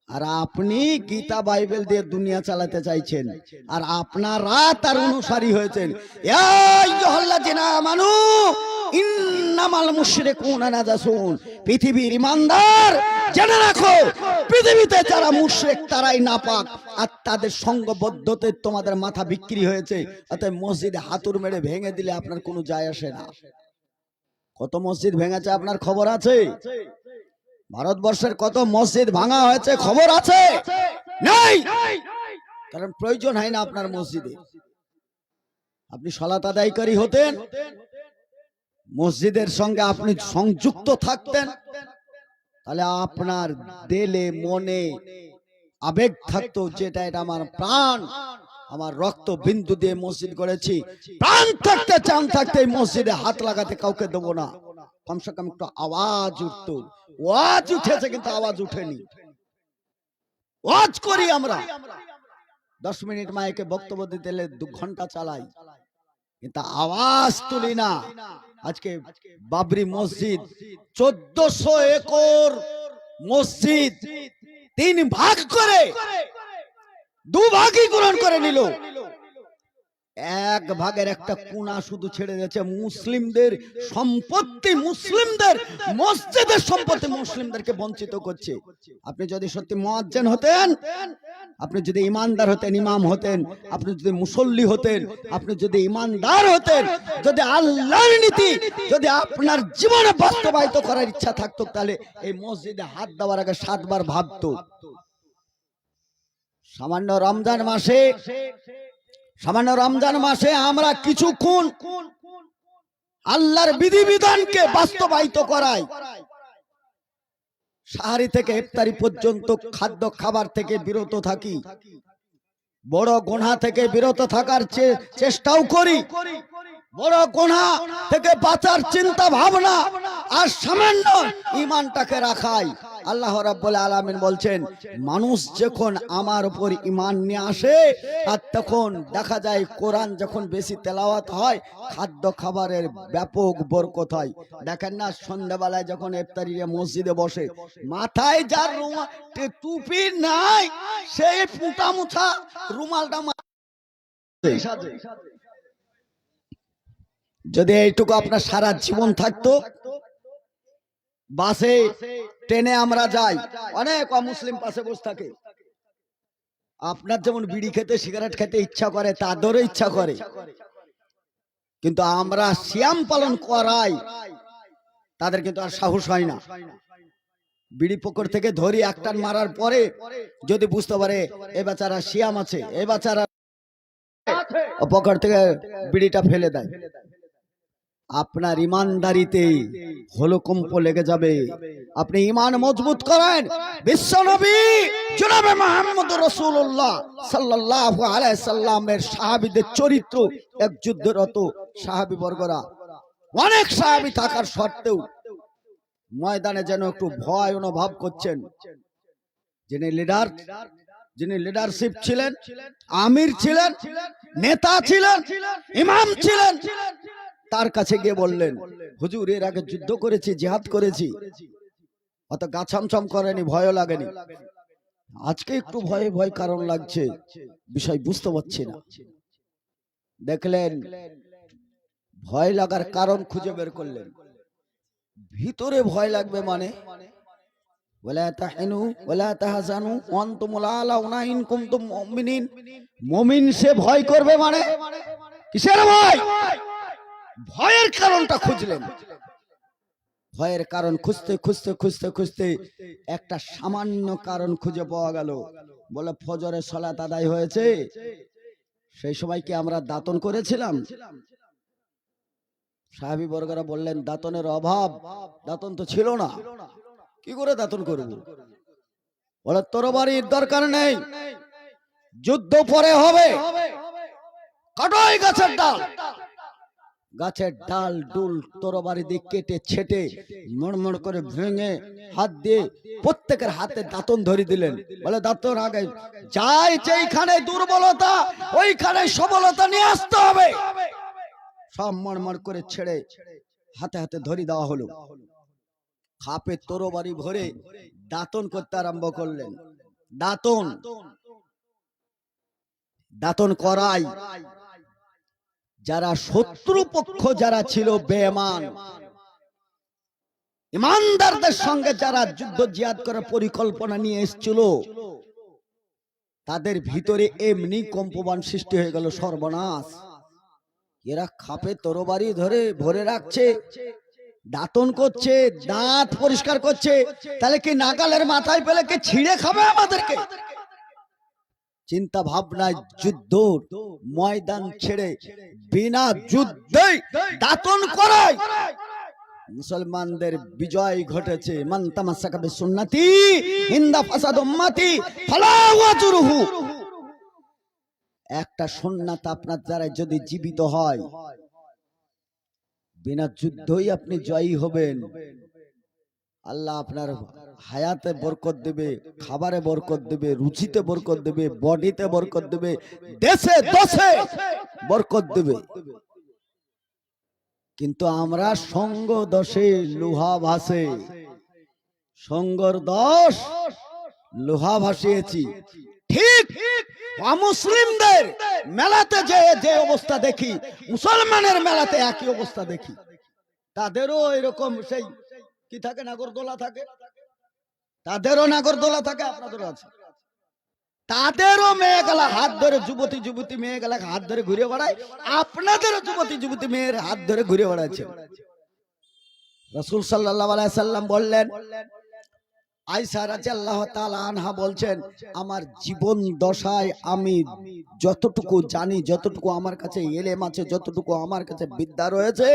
আর আপনি গীতা বাইবেল দিয়ে দুনিয়া চালাতে চাইছেন, আর আপনারা তার অনুসারী হয়েছেন। ইয়া আইয়ুহাল্লাযিনা আমানু ইন্নামাল মুশরিকুনা নাজাসুন। পৃথিবীর ঈমানদার জেনে রাখো, পৃথিবীতে যারা মুশরিক তারাই নাপাক, আর তাদের সঙ্গবদ্ধতে তোমাদের মাথা বিক্রি হয়েছে। অতএব মসজিদে হাতুড় মেরে ভেঙে দিলে আপনার কোনো যায় আসে না। কত মসজিদ ভেঙেছে আপনার খবর আছে? ভারতবর্ষের কত মসজিদ ভাঙা হয়েছে খবর আছে? নাই, কারণ প্রয়োজন হয় না আপনার মসজিদে। আপনি সালাত আদায়কারী হতেন, মসজিদের সঙ্গে আপনি সংযুক্ত থাকতেন, তাহলে আপনার দিলে মনে আবেগ থাকতো, যেটা এটা আমার প্রাণ, আমার রক্ত বিন্দু দিয়ে মসজিদ করেছি, প্রাণ থাকতে চান থাকতে মসজিদে হাত লাগাতে কাউকে দেবো না। কমসে কম একটু আওয়াজ উঠতো। ওয়াজ উঠেছে কিন্তু আওয়াজ উঠেনি। ওয়াজ করি আমরা, 10 মিনিট মাইকে বক্তব্য দিতে 2 ঘন্টা চালাই, কিন্তু আওয়াজ তুলি না। আজকে বাবরি মসজিদ 1400 একর মসজিদ 3 ভাগ করে 2 ভাগই গ্রহণ করে নিল। 1 ভাগের একটা কোণা শুধু ছেড়ে দিয়েছে। মুসলিমদের সম্পত্তি, মুসলিমদের মসজিদের সম্পত্তি মুসলিমদেরকে বঞ্চিত করছে। আপনি যদি সত্যি মুয়াজ্জিন হতেন, আপনি যদি ইমানদার হতেন, ইমাম হতেন, আপনি যদি মুসল্লি হতেন, আপনি যদি ইমানদার হতেন, যদি আল্লাহর নীতি যদি আপনার জীবনে বাস্তবায়িত করার ইচ্ছা থাকতো, তাহলে এই মসজিদে হাত দেওয়ার আগে 7 বার ভাবতো। সামান্য রমজান মাসে আমরা কিছুক্ষণ আল্লাহর বিধিবিধানকে বাস্তবায়িত করাই। সাহারি থেকে ইফতারি পর্যন্ত খাদ্য খাবার থেকে বিরত থাকি, বড় গুনাহ থেকে বিরত থাকার চেষ্টাও করি, বড় গুনাহ থেকে বাঁচার চিন্তা ভাবনা আর সামান্য ঈমানটাকে রাখাই। আল্লাহ রাব্বুল আলামিন বলছেন, মানুষ যখন আমার উপর ঈমান নিয়ে আসে, আর তখন দেখা যায় কোরআন যখন বেশি তেলাওয়াত হয়, খাদ্য খাবারের ব্যাপক বরকত হয়। দেখেন না, সন্ধ্যাবেলায় যখন ইফতারিতে মসজিদে বসে, মাথায় যার টুপি নাই, সেই ফুটা মুছা রুমালটা যদি এইটুকু আপনার সারা জীবন থাকতো। বাসে ট্রেনে আমরা যাই, অনেক অমুসলিম পাশে বসে থাকে। আপনার যেমন বিড়ি খেতে, সিগারেট খেতে ইচ্ছা করে, তাদেরও ইচ্ছা করে, কিন্তু আমরা সিয়াম পালন করাই, তাদের কিন্তু আর সাহস হয় না। বিড়ি পকর থেকে ধরি একটান মারার পরে যদি বুঝতে পারে এ বেচারা সিয়াম আছে, এ বেচারা পকর থেকে বিড়িটা ফেলে দেয়। আপনার ইমানদারিতে হলকম্প লেগে যাবে। আপনি ইমান মজবুত করেন। বিশ্বনবী জনাবে মুহাম্মদুর রাসূলুল্লাহ সাল্লাল্লাহু আলাইহি সাল্লামের সাহাবীদের চরিত্র, এক যুদ্ধরত সাহাবী বর্গরা, অনেক সাহাবী থাকার সত্ত্বেও ময়দানে যেন একটু ভয় অনুভব করছেন। যিনি লিডারশিপ ছিলেন, আমির ছিলেন, নেতা ছিলেন, ইমাম ছিলেন, তার কাছে গিয়ে বললেন, হুজুর এর আগে যুদ্ধ করেছি, জিহাদ করেছি, অত গাছামছাম করেনি, ভয় লাগেনি, আজকে একটু ভয় ভয় কারণ লাগছে, বিষয় বুঝতে পারছি না। দেখলেন ভয় লাগার কারণ খুঁজে বের করলেন। ভিতরে ভয় লাগবে মানে ওয়ালা তাহিনু ওয়ালা তাহজানু ওয়া আনতুমুল আলাউনা ইন কুনতুম মুমিনিন। মুমিন সে ভয় করবে মানে কিসের ভয়? ভয়ের কারণটা খুঁজলেন। ভয়ের কারণ খুঁজতে খুঁজতে খুঁজতে খুঁজতে একটা সামান্য কারণ খুঁজে পাওয়া গেল। বলে ফজরের সালাত আদায় হয়েছে, সেই সময় কি আমরা দাতন করেছিলাম? সাহাবী বর্গরা বললেন, দাতনের অভাব, দাতন তো ছিল না, কি করে দাতন করব? বলে তরবারির দরকার নেই, যুদ্ধ পরে হবে। কাটোই গাছের ডাল, গাছের ডাল ডুল তরবারি দিয়ে কেটে ছেটে মড়মড় করে ভেঙে হাত দিয়ে প্রত্যেকের হাতে দাঁতন ধরে দিলেন। বলে দাঁতন আগে যাই, যেইখানে দুর্বলতা ওইখানে সবলতা নিয়ে আসতে হবে। সব মড়মড় করে ছেড়ে হাতে হাতে ধরে দেওয়া হলো। খাপে তরবারি ভরে দাঁতন করতে আরম্ভ করলেন। দাঁতন দাঁতন করাই যারা শত্রু পক্ষ যারা ছিল বেঈমান, ইমানদারদের সঙ্গে যারা যুদ্ধ জিহাদ করার পরিকল্পনা নিয়ে এসেছিল, তাদের ভিতরে এমনি কম্পমান সৃষ্টি হয়ে গেল, সর্বনাশ। এরা খাপে তরবারি ধরে ভরে রাখছে, দাঁতন করছে, দাঁত পরিষ্কার করছে, তাহলে কি নাগালের মাথায় পেলে কি ছিঁড়ে খাবে আমাদেরকে? চিন্তা ভাবনায় যুদ্ধ ময়দান ছেড়ে বিনা যুদ্ধেই দাঁতন করায় মুসলমানদের বিজয় ঘটেছে। মান তামাসসাকা বিসুন্নতি ইনদা ফাসাদ উম্মতি ফালা ওয়াজরুহু। একটা সুন্নাত আপনার দ্বারা যদি জীবিত হয়, বিনা যুদ্ধই আপনি জয়ী হবেন। আল্লাহ আপনার হায়াতে বরকত দেবে, খাবারে বরকত দেবে, রুচিতে বরকত দেবে, বডিতে বরকত দেবে, দেশে দশে বরকত দেবে। কিন্তু আমরা সঙ্গ দোষে লোহা ভাসে, সঙ্গর দোষ লোহা ভাসিয়েছি। ঠিক অমুসলিমদের মেলাতে যে অবস্থা দেখি, মুসলমানের মেলাতে একই অবস্থা দেখি। তাদেরও এরকম সেই কি থাকে, নাগরদোলা থাকে, তাদেরও নাগরদোলা থাকে, আপনাদেরও আছে। তাদেরও মেয়ে গেলা হাত ধরে, যুবতী যুবতী মেয়ে গেলা হাত ধরে ঘুরে বেড়ায়, আপনাদেরও যুবতী যুবতী মেয়ের হাত ধরে ঘুরে বেড়াচ্ছে। রাসূল সাল্লাল্লাহু আলাইহি সাল্লাম বললেন, আয়েশা রাদিয়াল্লাহু তাআলা আনহা বলছেন, আমার জীবন দশায় আমি যতটুকু জানি, যতটুকু আমার কাছে ইলম আছে, যতটুকু আমার কাছে বিদ্যা রয়েছে,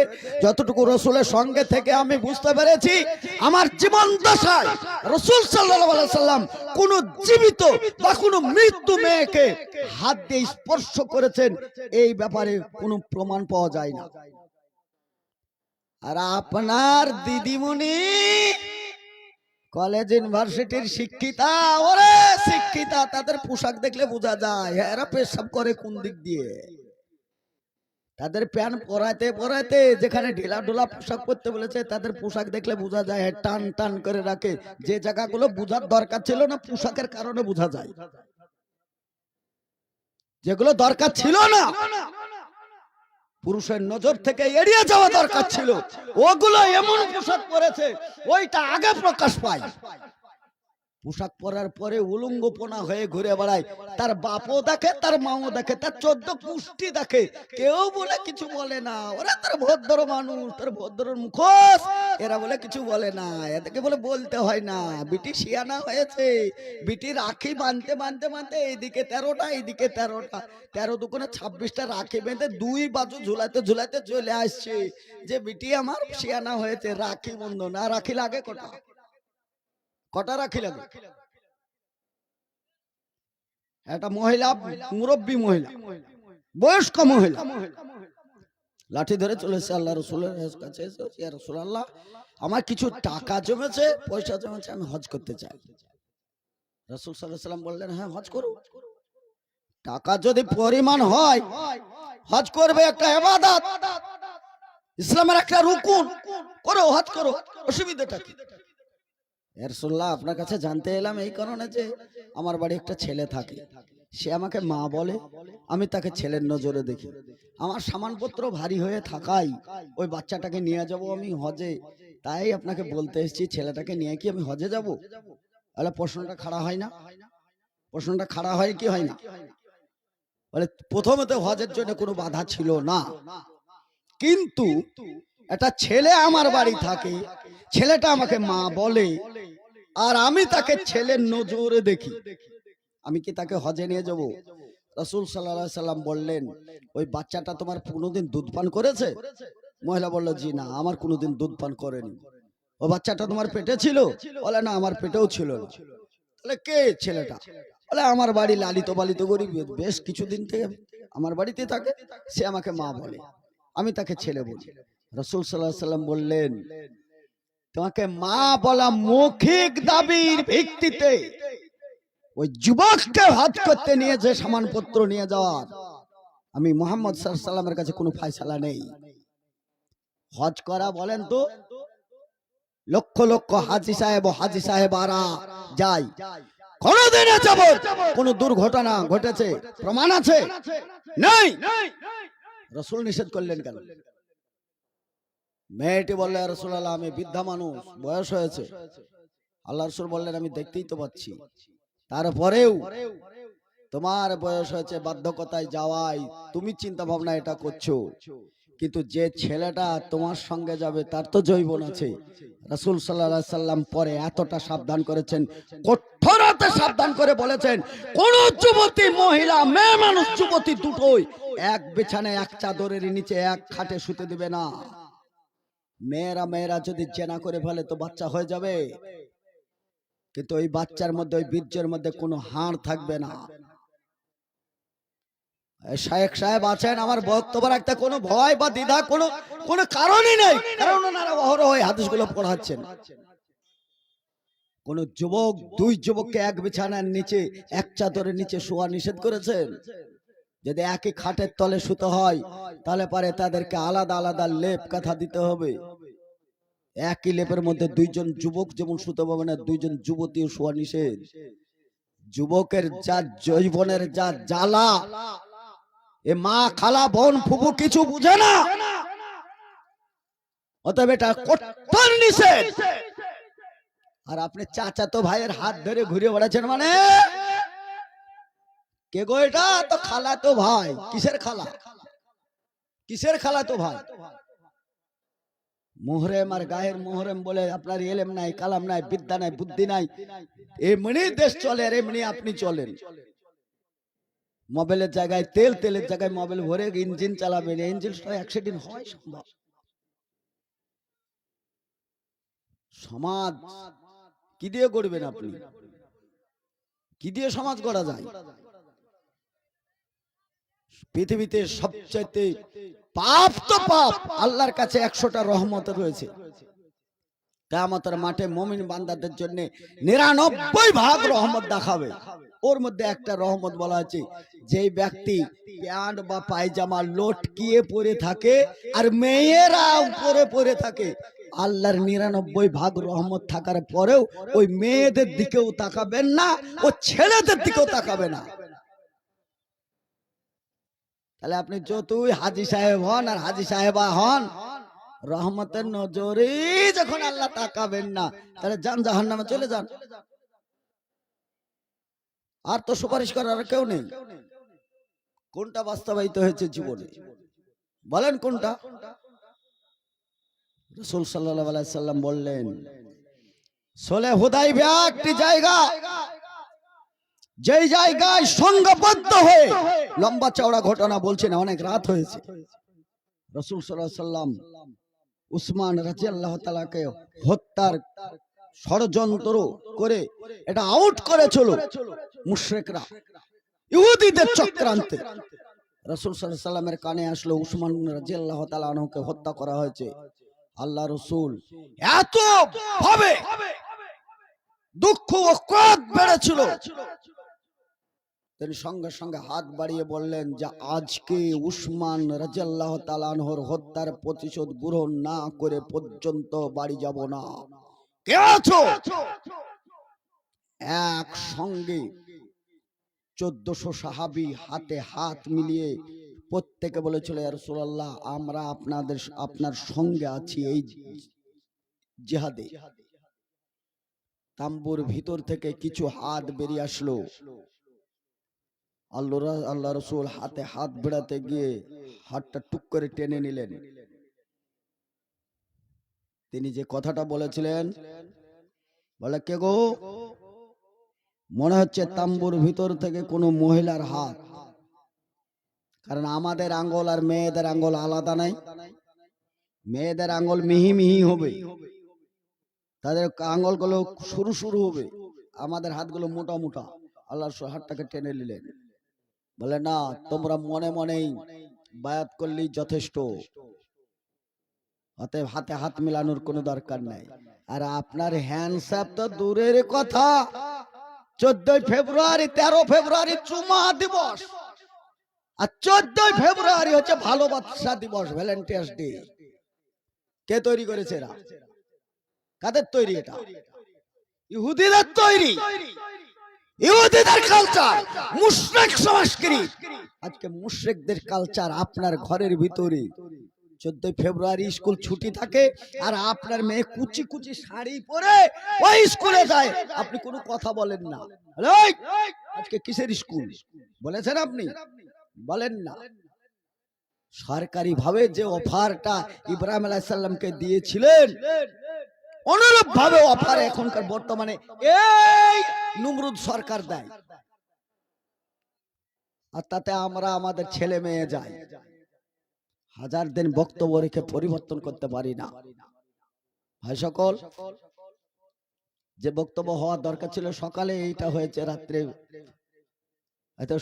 যতটুকু রাসূলের সঙ্গে থেকে আমি বুঝতে পেরেছি, আমার জীবন দশায় রাসূল সাল্লাল্লাহু আলাইহি সাল্লাম কোন জীবিত বা কোন মৃত্যু মেয়েকে হাত দিয়ে স্পর্শ করেছেন এই ব্যাপারে কোনো প্রমাণ পাওয়া যায় না। আর আপনার দিদিমণি কলেজ ইউনিভার্সিটির শিক্ষিতা, ওরে শিক্ষিতা, তাদের পোশাক দেখলে বোঝা যায় এরা পেশাব করে কোন দিক দিয়ে। তাদের প্যান্ট পরাইতে পরাইতে যেখানে ঢিলা ঢোলা পোশাক পরতে বলেছে, তাদের পোশাক দেখলে বোঝা যায় টান টান করে রাখে। যে জায়গাগুলো বোঝার দরকার ছিল না, পোশাকের কারণে বোঝা যায়। যেগুলো দরকার ছিল না, পুরুষের নজর থেকে এড়িয়ে যাওয়া দরকার ছিল, ওগুলো এমন পোশাক পরেছে ওইটা আগে প্রকাশ পায়। পোশাক পরার পরে উলঙ্গপনা হয়ে ঘুরে বেড়ায়, তার বাপও দেখে, তার মাও দেখে, তার 14 পুষ্টি দেখে, কেউ বলে কিছু বলে না। ওরা তার ভদ্র মানুষ, তার ভদ্র মুখোশ, এরা বলে কিছু বলে না, এদেরকে বলে বলতে হয় না। বিটি শিয়ানা হয়েছে, বিটি রাখি বাঁধতে বাঁধতে বাঁধতে এইদিকে 13টা, এইদিকে 13টা, 13 দুগুণে 26টা রাখি বেঁধে দুই বাজু ঝুলাতে ঝুলাতে চলে আসছে যে বিটি আমার শিয়ানা হয়েছে। রাখি বন্ধন, আর রাখি লাগে কটা রাখি লাগে? একটা মহিলা, মুরব্বী মহিলা, বয়স্ক মহিলা লাঠি ধরে চলেছে আল্লাহ রাসূলের কাছে। ইয়া রাসূলুল্লাহ, আমার কিছু টাকা জমেছে, পয়সা জমেছে, আমি হজ করতে চাই। রাসূল সাল্লাল্লাহু আলাইহি ওয়াসাল্লাম বললেন, হ্যাঁ হজ করো। টাকা যদি পরিমাণ হয়, হজ করবে, একটা ইবাদত, ইসলামের একটা রুকুন, করো, হজ করো, অসুবিধাটা কি? রাসূলুল্লাহ, আপনার কাছে জানতে এলাম এই কারণে যে আমার বাড়ি একটা ছেলে থাকে, সে আমাকে মা বলে, আমি তাকে ছেলের নজরে দেখি। আমার সামানপত্র ভারী হয়ে থাকায় ওই বাচ্চাটাকে নিয়ে যাব আমি হজে, তাই আপনাকে বলতে এসেছি, ছেলেটাকে নিয়ে কি আমি হজে যাব? তাহলে প্রশ্নটা খাড়া হয় না? প্রশ্নটা খাড়া হয় কি হয় না? বলে প্রথমে তো হজের জন্য কোনো বাধা ছিল না, কিন্তু একটা ছেলে আমার বাড়ি থাকে, ছেলেটা আমাকে মা বলে, আর আমি তাকে ছেলের নজরে দেখি, আমি কি তাকে হজে নিয়ে যাব? রাসূল সাল্লাল্লাহু আলাইহি সাল্লাম বললেন, ওই বাচ্চাটা তোমার কোনোদিন দুধ পান করেছে? মহিলা বলল, জি না, আমার কোনোদিন দুধ পান করেনি। ও বাচ্চাটা তোমার পেটে ছিল? বলে না, আমার পেটেও ছিল না। তাহলে কে ছেলেটা? বলে আমার বাড়ি লালিত পালিত করি, বেশ কিছুদিন থেকে আমার বাড়িতে থাকে, সে আমাকে মা বলে, আমি তাকে ছেলে বলি। রাসূল সাল্লাল্লাহু আলাইহি সাল্লাম বললেন, তোমাকে মা বলা মৌখিক দাবির ভিত্তিতে ওই যুবককে হজ করতে নিয়ে যে সামানপত্র নিয়ে যাওয়ার আমি মুহাম্মদ সাল্লাল্লাহু আলাইহি সাল্লামের কাছে কোনো ফায়সালা নেই। হজ করা বলেন তো, লক্ষ লক্ষ হাজী সাহেব ও হাজী সাহেবারা যায়, কোনদিনে যাব কোন দুর্ঘটনা ঘটেছে প্রমাণ আছে? নেই। রাসূল নিষেধ করলেন কেন? মেয়েটি বললে, ইয়া রাসূলুল্লাহ, আমি বৃদ্ধা মানুষ, বয়স হয়েছে। আল্লাহ রাসূল বললেন, আমি দেখতেই তো পাচ্ছি, তারপরেও তোমার বয়স হয়েছে, বাধ্যকতায় যাওয়াই তুমি চিন্তা ভাবনা এটা করছো, কিন্তু যে ছেলেটা তোমার সঙ্গে যাবে তার তো যৌবন আছে। রাসূল সাল্লাল্লাহু আলাইহি সাল্লাম পরে এতটা সাবধান করেছেন, কঠোরতে সাবধান করে বলেছেন, কোন যুবতী মহিলা, মেয়ে মানুষ, যুবতী দুটোই এক বিছানায় এক চাদরের নিচে এক খাটে শুতে দিবে না। মেয়েরা যদি জেনা করে ফেলে তো বাচ্চা হয়ে যাবে, কিন্তু ওই বাচ্চার মধ্যে, ওই বীর্যের মধ্যে কোনো হাড় থাকবে না। শায়েখ সাহেব আছেন, আমার বক্তব্য রাখতে কোনো ভয় বা দ্বিধা কোনো কারণই নেই, কারণ ওনারা অহরহ এই হাদিসগুলো পড়াচ্ছেন। কোন যুবক দুই যুবককে এক বিছানার নিচে এক চাদরের নিচে শোয়া নিষেধ করেছেন। যদি একই খাটের তলে শুতে হয় তাহলে পারে তাদেরকে আলাদা আলাদা লেপ কাঁথা দিতে হবে। একই লেপের মধ্যে দুইজন যুবক যেমন শুতে পাবে না, দুইজন যুবতীও শোয়া নিষেধ। যুবকের যা যৌবনের যা জ্বালা, এ মা খালা বোন ফুফু কিছু বুঝে না, অতএব এটা কঠোর নিষেধ। আর আপনি চাচাতো ভাইয়ের হাত ধরে ঘুরে বেড়াচ্ছেন, মানে কে গো? এটা তো খালা তো ভাই। কিসের খালা, কিসের খালা তো ভাই? মুহরম আর গায়ের মুহরম বলে আপনার এলেম নাই, কালাম নাই, বিদ্যা নাই, বুদ্ধি নাই, এমনি দেশ চলে আর এমনি আপনি চলেন। মোবাইলের জায়গায় তেল, তেলের জায়গায় মোবাইল ভরে ইঞ্জিন চালাবেন, ইঞ্জিন অ্যাক্সিডেন্ট হয় সম্ভব। সমাজ কি দিয়ে গড়বেন আপনি? কি দিয়ে সমাজ গড়া যায়? পৃথিবীতে সবচাইতে পাপ তো পাপ, আল্লাহর কাছে 100টা রহমত রয়েছে। কিয়ামতের মাঠে মুমিন বান্দাদের জন্য 99 ভাগ রহমত দেখাবে। ওর মধ্যে একটা রহমত বলা আছে, যেই ব্যক্তি প্যান্ট বা পায়জামা লটকিয়ে পরে থাকে আর মেয়েরা উপরে পরে থাকে, আল্লাহর 99 ভাগ রহমত থাকার পরেও ওই মেয়েদের দিকেও তাকাবেন না, ও ছেলেদের দিকেও তাকাবে না। তাহলে আপনি যতই হাজী সাহেব হন আর হাজী সাহেবা হন, রহমতের নজরে যখন আল্লাহ তাকাবেন না, তাহলে যান জাহান্নামে চলে যান। আর তো সুপারিশ করার কেউ নেই। কোনটা বাস্তবায়িত হয়েছে জীবনে বলেন, কোনটা? রাসূল সাল্লাল্লাহু আলাইহি সাল্লাম বললেন, সুলহ হুদাইবিয়া একটি জায়গা, যেই জায়গায় সংঘবদ্ধ হয়ে, লম্বা চওড়া ঘটনা বলছি না, অনেক রাত হয়েছে, রাসূল সাল্লাল্লাহু আলাইহি সাল্লাম উসমান রাদিয়াল্লাহু তাআলাকে হত্যার ষড়যন্ত্র করে এটা আউট করেছিল মুশরিকরা, ইহুদিদের চক্রান্তে। রাসূল সাল্লাল্লাহু আলাইহি সাল্লামের কানে আসলো উসমান রাদিয়াল্লাহু তাআলা আনহুকে হত্যা করা হয়েছে। আল্লাহ রাসূল এত ভাবে দুঃখ ও ক্রোধ বেড়েছিল, তিনি সঙ্গে সঙ্গে হাত বাড়িয়ে বললেন যে আজকে উসমান রাদিয়াল্লাহু তাআলা আনহুর হত্যার প্রতিশোধ গ্রহণ না করে পর্যন্ত বাড়ি যাব না। কে আছো? এক সঙ্গে 1400 সাহাবী হাতে হাত মিলিয়ে প্রত্যেকে বলেছিল, ইয়া রাসূলুল্লাহ, আমরা আপনার সঙ্গে আছি এই জিহাদে। তাম্বুর ভিতর থেকে কিছু হাত বেরিয়ে আসলো। আল্লাহ রাসূল হাতে হাত বেড়াতে গিয়ে হাতটা টুক করে টেনে নিলেন। তিনি যে কথাটা বলেছিলেন, বলে কে গো? মনে হচ্ছে তাম্বুর ভিতর থেকে কোনো মহিলার হাত, কারণ আমাদের আঙ্গুল আর মেয়েদের আঙ্গুল আলাদা নাই, মেয়েদের আঙ্গুল মিহি মিহি হবে তাদের আঙ্গুলগুলো সরু সরু হবে, আমাদের হাতগুলো মোটা মোটা। আল্লাহ হাতটাকে টেনে নিলেন, বলে না, তোমরা মনে মনেই বায়াত করলেই যথেষ্ট, অতএব হাতে হাত মিলানোর কোনো দরকার নাই। আর আপনার হ্যান্ডসাপ তো দূরের কথা, 14 ফেব্রুয়ারি 13 ফেব্রুয়ারি চুমা দিবস, আর 14 ফেব্রুয়ারি হচ্ছে ভালোবাসা দিবস, ভ্যালেন্টাইন্স ডে। কে তৈরি করেছে এরা? কাদের তৈরি এটা? ইহুদিদের তৈরি, ইহুদিদের কালচার, মুশরিক সংস্কৃতি। আজকে মুশরিকদের কালচার আপনার ঘরের ভিতরে। 14 ফেব্রুয়ারি স্কুল ছুটি থাকে, আর আপনার মেয়ে কুচি কুচি শাড়ি পরে ওই স্কুলে যায়, আপনি কোনো কথা বলেন না। আজকে কিসের স্কুল বলেছেন আপনি? বলেন না। সরকারি ভাবে যে অফারটা ইব্রাহিম আলাইহিস সালামকে দিয়েছিলেন, অনুরূপ ভাবে অফার এখনকার বর্তমানে এই নমরুদ সরকার দেয়, আর তাতে আমরা আমাদের ছেলে মেয়ে যাই। হাজার দিন বক্তব্য রেখে পরিবর্তন করতে পারি না। ভাই সকল, যে বক্তব্য হওয়ার দরকার ছিল সকালে, এইটা হয়েছে রাত্রে। হয়তো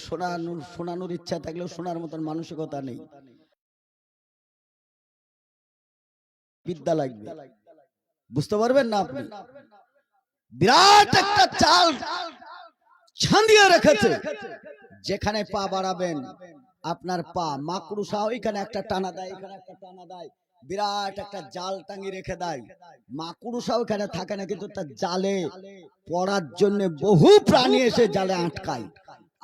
শোনানোর ইচ্ছা থাকলেও শোনার মতন মানসিকতা নেই। বিদ্যা লাগবে, বুঝতে পারবেন না আপনি। বিরাট একটা চাল ছাঁদিয়ে রেখেছে, যেখানে পা বাড়াবেন আপনার পা মাকড়ুসা ওইখানে একটা টানা দেয়, এখানে একটা টানা দেয়, বিরাট একটা জাল টাঙিয়ে রেখে দেয়। মাকড়ুসা ওখানে থাকে না, কিন্তু তার জালে পড়ার জন্য বহু প্রাণী এসে জালে আটকায়।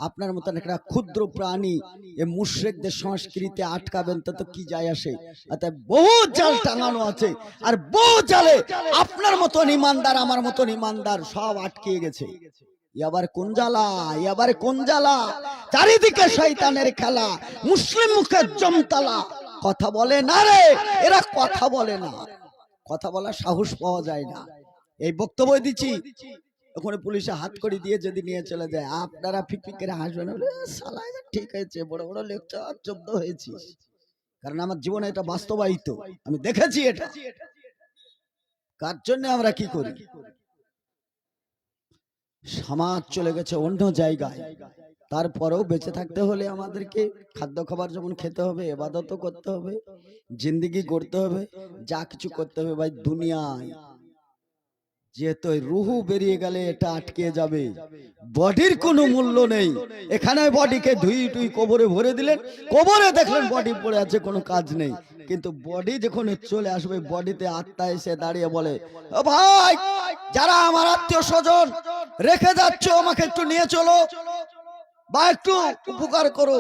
আপনার মতন একটা ক্ষুদ্র প্রাণী এই মুশরিকদের সংস্কৃতিতে আটকাবেন তো কি যায় আসে? অর্থাৎ বহু জাল টাঙানো আছে, আর বহু জালে আপনার মতন ইমানদার, আমার মতন ইমানদার সব আটকে গেছে। এবার কোন জ্বালা, এবার কোন জ্বালা, চারিদিকে শয়তানের খেলা, মুসলিম মুখের জমতালা। কথা বলে না রে, এরা কথা বলে না, কথা বলার সাহস পাওয়া যায় না। এই বক্তব্য দিচ্ছি, ওখানে পুলিশে হাত করে দিয়ে যদি নিয়ে চলে যায়, আপনারা ফিকফিক করে হাসবেন, শালা ঠিক হয়েছে, বড় বড় লেকচার জব্দ হয়েছিস। কারণ আমার জীবনে এটা বাস্তবায়িত, আমি দেখেছি এটা। কার জন্য আমরা কি করি? সমাজ চলে গেছে অন্য জায়গায়, তারপরেও বেঁচে থাকতে হলে আমাদেরকে খাদ্য খাবার যেমন খেতে হবে, ইবাদতও করতে হবে, জিন্দেগি গড়তে হবে, যা কিছু করতে হবে ভাই দুনিয়ায়। যেহেতু রুহু বেরিয়ে গেলে এটা আটকে যাবে, বডির কোনো মূল্য নেই। এখানে বডিকে ধুই টুই কবরে ভরে দিলেন, কবরে দেখলেন বডি পড়ে আছে, কোনো কাজ নেই। কিন্তু বডি যখন চলে আসবে, বডিতে আত্মা এসে দাঁড়িয়ে বলে, ও ভাই, যারা আমার আত্মীয় স্বজন রেখে যাচ্ছ, আমাকে একটু নিয়ে চলো বা একটু উপকার করো।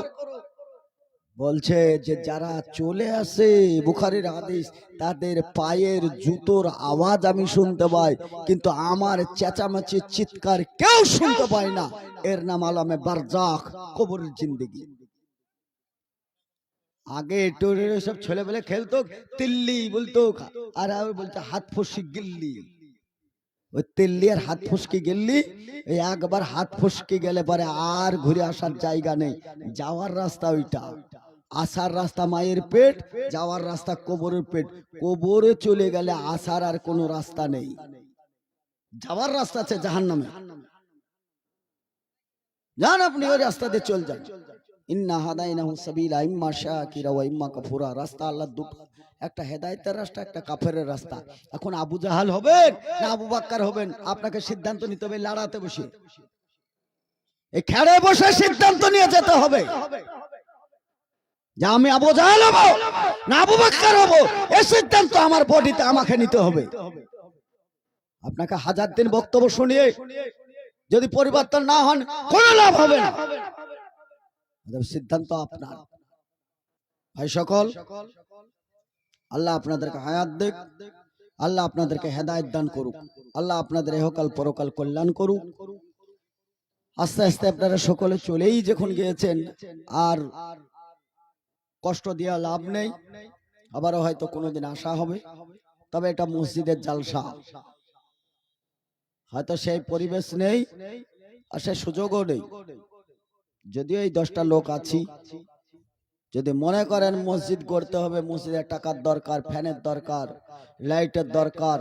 বলছে যে যারা চলে আসে, বুখারীর হাদিস, তাদের পায়ের জুতোর আওয়াজ আমি শুনতে পাই, কিন্তু আমার চেঁচামেচি চিৎকার কেউ শুনতে পায় না। এর নাম আলামে বারজাখ, কবরের জিন্দেগি। আগে টোরে সব ছেলেবেলে খেলতো, তিল্লি বলতো, আর বলতো হাত ফসি গিল্লি। ওই তিল্লি আর হাত ফসকি গেল্লি, এই একবার হাত ফসকি গেলে পরে আর ঘুরে আসার জায়গা নেই। যাওয়ার রাস্তা ওইটা, আসার রাস্তা মায়ের পেট, যাওয়ার রাস্তা কবরের পেট। কবরে চলে গেলে আসার আর কোনো রাস্তা নেই, যাওয়ার রাস্তা আছে জাহান্নামে। যান আপনি ওই রাস্তা দিয়ে চল যান। ইন্না হাদাইনাহু সাবিলা ইম্মা শাকিরা ওয়া ইম্মা কাফুরা। রাস্তা আল্লাহ দুটো, একটা হেদায়েতের রাস্তা, একটা কাফেরের রাস্তা। এখন আবু জাহাল হবেন না আবু বকর হবেন, আপনাকে সিদ্ধান্ত নিতে হবে। লড়াতে বসে, এই খেড়ে বসে সিদ্ধান্ত নিয়ে যেতে হবে যে আমি আবু জাহাল হব না আবু বকর হব। এই সিদ্ধান্ত আমার বডিতে আমাকে নিতে হবে। আপনাকে হাজার দিন বক্তব্য শুনিয়ে যদি পরিবর্তন না হন, কোনো লাভ হবে না। সিদ্ধান্ত আপনার। ভাই সকল, আল্লাহ আপনাদেরকে হায়াত দেখ, আল্লাহ আপনাদেরকে হেদায়েত দান করুক, আল্লাহ আপনাদের ইহকাল পরকাল কল্যাণ করুক। আস্তে আস্তে আপনারা সকলে চলেই যখন গিয়েছেন, আর কষ্ট দেওয়া লাভ নেই। আবারও হয়তো কোনোদিন আসা হবে, তবে এটা মসজিদের জালসা, হয়তো সেই পরিবেশ নেই আর সেই সুযোগও নেই। যদিও এই 10টা লোক আছি, যদি মনে করেন মসজিদ গড়তে হবে, মসজিদের টাকার দরকার, ফ্যানের দরকার, লাইটের দরকার,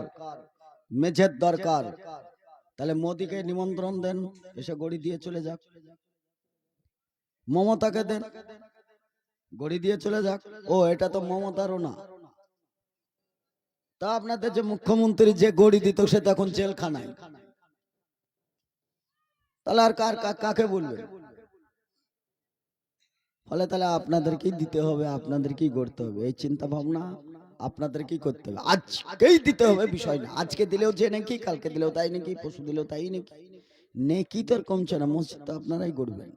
মেঝের দরকার, তাহলে মোদিকে নিমন্ত্রণ দেন, এসে গড়ি দিয়ে চলে যাক। মমতাকে দেন, গড়ি দিয়ে চলে যাক। ও এটা তো মমতারও না। তা আপনাদের যে মুখ্যমন্ত্রী যে গড়ি দিত সে তো এখন জেলখানায়, তাহলে আর কাকে বলবেন? ফলে তাহলে আপনাদেরকেই দিতে হবে, আপনাদেরকেই গড়তে হবে। এই চিন্তা ভাবনা আপনাদেরকেই করতে হবে, আজকেই দিতে হবে। বিষয় না আজকে দিলেও যে নাকি, কালকে দিলেও তাই নাকি, পরশু দিলেও তাই নাকি। নেকি তো আর কমছে না, মসজিদ তো আপনারাই গড়বেন।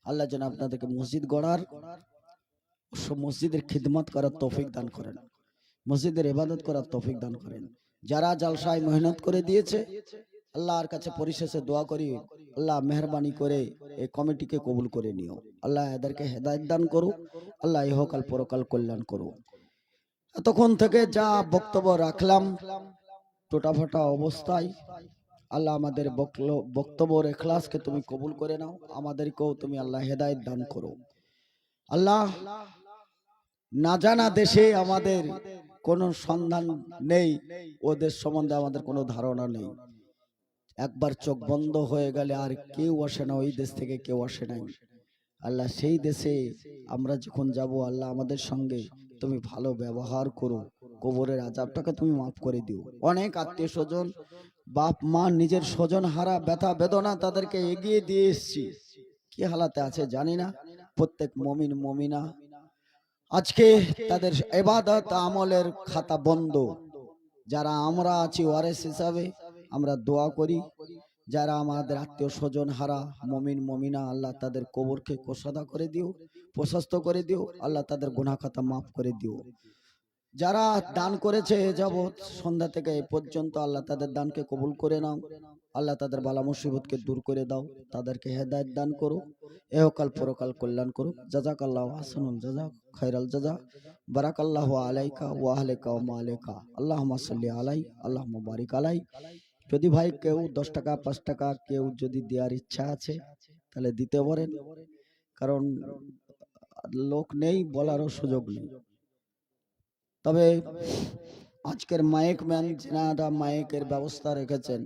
আল্লাহ যেন আপনাদেরকে মসজিদ গড়ার, মসজিদের খিদমত করার তৌফিক দান করেন, মসজিদের ইবাদত করার তৌফিক দান করেন। যারা জালসায় মেহনত করে দিয়েছে, আল্লাহর কাছে পরিশেষে দোয়া করি, আল্লাহ মেহরবানি করে এই কমিটিকে কবুল করে নিও। আল্লাহ এদেরকে হেদায়েত দান করো, আল্লাহ ইহকাল পরকাল কল্যাণ করো। এতক্ষণ থেকে যা বক্তব্য রাখলাম টোটাফাটা অবস্থায়, আল্লাহ আমাদের বক্তব্যের ইখলাসকে তুমি কবুল করে নাও, আমাদেরকেও তুমি আল্লাহ হেদায়েত দান করো। আল্লাহ না জানা দেশে আমাদের কোনো সন্ধান নেই, ও দেশ সম্বন্ধে আমাদের কোনো ধারণা নেই। একবার চোখ বন্ধ হয়ে গেলে আর কেউ আসে না, ওই দেশ থেকে কেউ আসে নাই। আল্লাহ সেই দেশে আমরা যখন যাব, আল্লাহ আমাদের সঙ্গে তুমি ভালো ব্যবহার করো, কবরের আযাবটাকে তুমি মাফ করে দিও। অনেক আত্মীয় স্বজন, বাপ মা, নিজের স্বজন হারা ব্যথা বেদনা তাদেরকে এগিয়ে দিয়ে এসছি, কি হালাতে আছে জানি না। প্রত্যেক মমিন মমিনা আজকে তাদের ইবাদত আমলের খাতা বন্ধ। যারা আমরা আছি ওয়ারেস হিসাবে আমরা দোয়া করি, যারা আমাদের আত্মীয় স্বজন হারা মমিন মমিনা, আল্লাহ তাদের কবরকে কোষাদা করে দিও, প্রশস্ত করে দিও, আল্লাহ তাদের গুনাহ খাতা মাফ করে দিও। যারা দান করেছে এ যাবৎ সন্ধ্যা থেকে এ পর্যন্ত, আল্লাহ তাদের দানকে কবুল করে নাও, আল্লাহ তাদের বালা মুসিবতকে দূর করে দাও, তাদেরকে হেদায়েত দান করো, এহকাল পরকাল কল্যাণ করো। জাযাকাল্লাহু আহসানুল জাযা, খায়রাল জাযা, বারাকাল্লাহু আলাইকা ওয়া আলাইকা ওয়া মালাইকা, আল্লাহুম্মা সাল্লি আলাই, আল্লাহুম্মা বারিক আলাই। যদি ভাই কেউ 10 টাকা 5 টাকা কেউ যদি দেওয়ার ইচ্ছা আছে তাহলে দিতে পারেন, কারণ লোক নেই, বলারও সুযোগ নেই। তবে আজকের মাইক ম্যান যারা মাইকের ব্যবস্থা রেখেছেন,